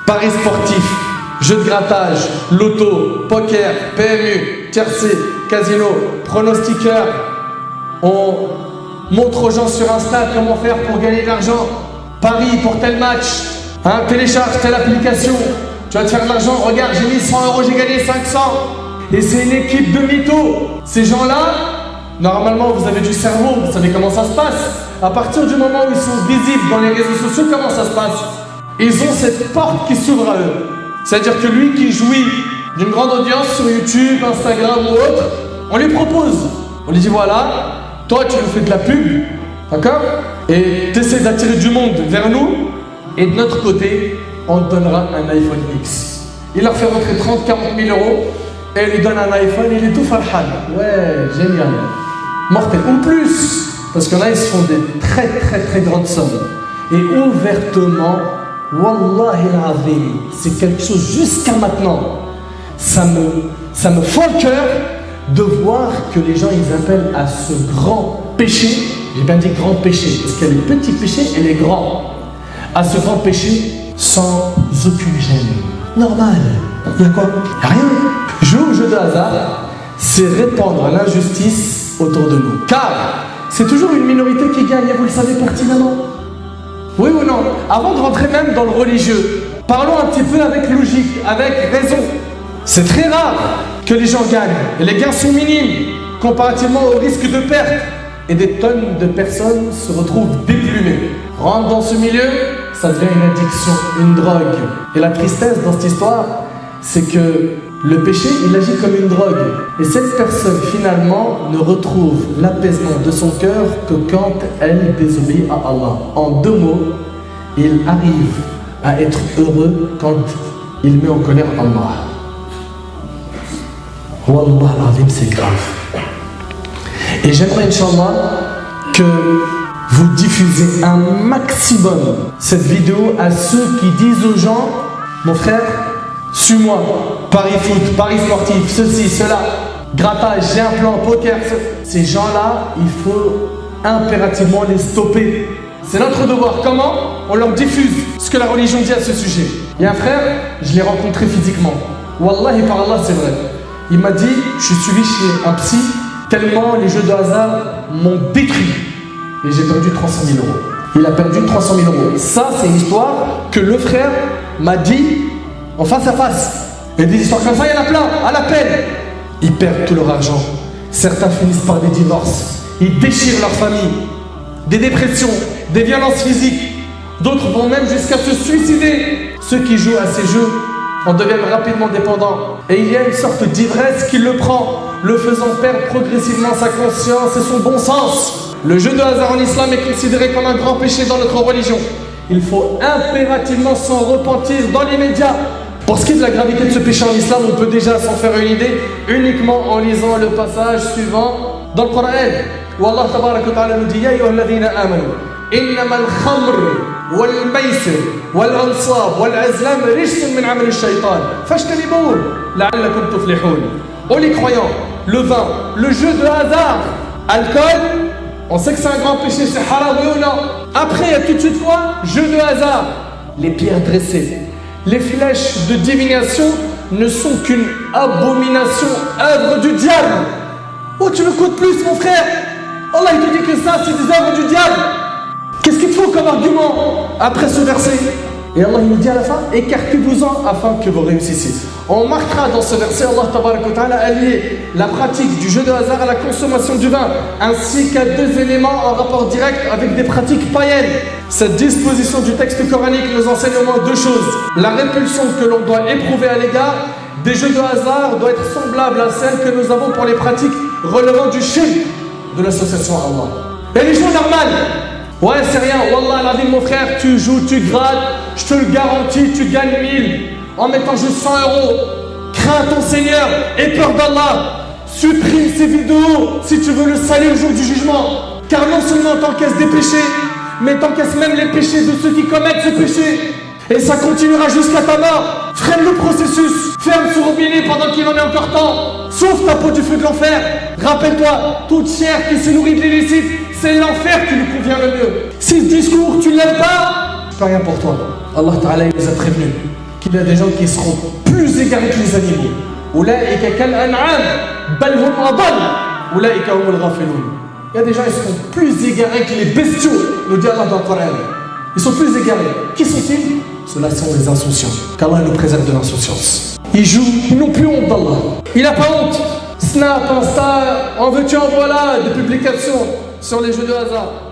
paris sportifs, jeux de grattage, loto, poker, PMU, tiercé, casino, pronostiqueur. On montre aux gens sur Insta comment faire pour gagner de l'argent. Paris pour tel match. Télécharge telle application. Tu vas te faire de l'argent. Regarde, j'ai mis 100 €, j'ai gagné 500. Et c'est une équipe de mythos. Ces gens-là, normalement, vous avez du cerveau, vous savez comment ça se passe. À partir du moment où ils sont visibles dans les réseaux sociaux, comment ça se passe? Ils ont cette porte qui s'ouvre à eux. C'est-à-dire que lui qui jouit d'une grande audience sur YouTube, Instagram ou autre, on lui propose. On lui dit voilà, toi tu nous fais de la pub, d'accord? Et tu essaies d'attirer du monde vers nous, et de notre côté, on te donnera un iPhone X. Il leur fait rentrer 30-40 000 € et il lui donne un iPhone, il est tout farhan. Ouais, génial. Mortel. Ou plus, parce qu'il y en a, ils se font des très grandes sommes. Et ouvertement, Wallahi al-Azim, c'est quelque chose jusqu'à maintenant. Ça me fend le cœur de voir que les gens, ils appellent à ce grand péché. J'ai bien dit grand péché, parce qu'il y a les petits péchés et les grands. À ce grand péché, sans aucune gêne. Normal. Il y a quoi? Il n'y a rien. Jouer au jeu de hasard, c'est répandre l'injustice autour de nous. Car c'est toujours une minorité qui gagne, et vous le savez pertinemment. Oui ou non? Avant de rentrer même dans le religieux, parlons un petit peu avec logique, avec raison. C'est très rare que les gens gagnent. Et les gains sont minimes, comparativement au risque de perte. Et des tonnes de personnes se retrouvent déplumées. Rentre dans ce milieu, ça devient une addiction, une drogue. Et la tristesse dans cette histoire, c'est que le péché, il agit comme une drogue. Et cette personne, finalement, ne retrouve l'apaisement de son cœur que quand elle désobéit à Allah. En deux mots, il arrive à être heureux quand il met en colère Allah. Wallah al-Azim, c'est grave. Et j'aimerais, Inch'Allah, que vous diffusez un maximum cette vidéo à ceux qui disent aux gens, mon frère, suis-moi, paris foot, paris sportif, ceci, cela, grattage, j'ai un plan, poker. Ces gens-là, il faut impérativement les stopper. C'est notre devoir. Comment? On leur diffuse ce que la religion dit à ce sujet. Il y a un frère, je l'ai rencontré physiquement. Wallahi par Allah, c'est vrai. Il m'a dit, je suis suivi chez un psy, tellement les jeux de hasard m'ont détruit. Et j'ai perdu 300 000 €. Il a perdu 300 000 €. Ça, c'est une histoire que le frère m'a dit en face à face. Et des histoires comme ça, il y en a plein, à l'appel. Ils perdent tout leur argent. Certains finissent par des divorces. Ils déchirent leur famille. Des dépressions, des violences physiques. D'autres vont même jusqu'à se suicider. Ceux qui jouent à ces jeux en deviennent rapidement dépendants. Et il y a une sorte d'ivresse qui le prend, le faisant perdre progressivement sa conscience et son bon sens. Le jeu de hasard en islam est considéré comme un grand péché dans notre religion. Il faut impérativement s'en repentir dans l'immédiat. Pour ce qui est de la gravité de ce péché en islam, on peut déjà s'en faire une idée uniquement en lisant le passage suivant dans le Coran. Wallah tabarak wa ta'ala nous dit Ya ayyuhalladhina amanu innama al-khamr wal-maysir wal-ansab wal-azlam rijsun min 'amali ash-shaytan fajtanibuhu la'allakum tuflihun. Oh les croyants, le vin, le jeu de hasard, alcool, on sait que c'est un grand péché, c'est haram, oui ou non? Après, il y a tout de suite quoi? Jeu de hasard, les pierres dressées. Les flèches de divination ne sont qu'une abomination, œuvre du diable. Oh, tu veux quoi de plus, mon frère? Allah, il te dit que ça, c'est des œuvres du diable. Qu'est-ce qu'il te faut comme argument après ce verset? Et Allah, il nous dit à la fin, écartez-vous-en afin que vous réussissiez. On marquera dans ce verset, Allah tabaraka wa ta'ala a lié la pratique du jeu de hasard à la consommation du vin, ainsi qu'à deux éléments en rapport direct avec des pratiques païennes. Cette disposition du texte coranique nous enseigne au moins deux choses. La répulsion que l'on doit éprouver à l'égard des jeux de hasard doit être semblable à celle que nous avons pour les pratiques relevant du shirk, de l'association à Allah. Et les jeux normales, ouais, c'est rien, wallah la vie mon frère, tu joues, tu grattes, je te le garantis, tu gagnes 1000 en mettant juste 100 €. Crains ton Seigneur et peur d'Allah. Supprime ces vidéos si tu veux le salir au jour du jugement. Car non seulement t'encaisses des péchés, mais t'encaisses même les péchés de ceux qui commettent ces péchés. Et ça continuera jusqu'à ta mort. Freine le processus, ferme ce robinet pendant qu'il en est encore temps. Sauve ta peau du feu de l'enfer. Rappelle-toi, toute chair qui se nourrit de l'illicite, c'est l'enfer qui lui convient le mieux. Si ce discours, tu ne l'aimes pas, c'est pas rien pour toi. Allah Ta'ala, il nous a prévenus. Il y a des gens qui seront plus égarés que les animaux. Oulaïka kal an'am, bal hum adall, oulaïka humul ghafiloun. Il y a des gens qui seront plus égarés que les bestiaux, nous dit Allah dans le Coran. Ils sont plus égarés. Qui sont-ils? Ceux-là sont les insouciants. Qu'Allah nous préserve de l'insouciance. Ils jouent, ils n'ont plus honte d'Allah. Il n'a pas honte. Snap, Insta, en veux-tu, en voilà, des publications sur les jeux de hasard.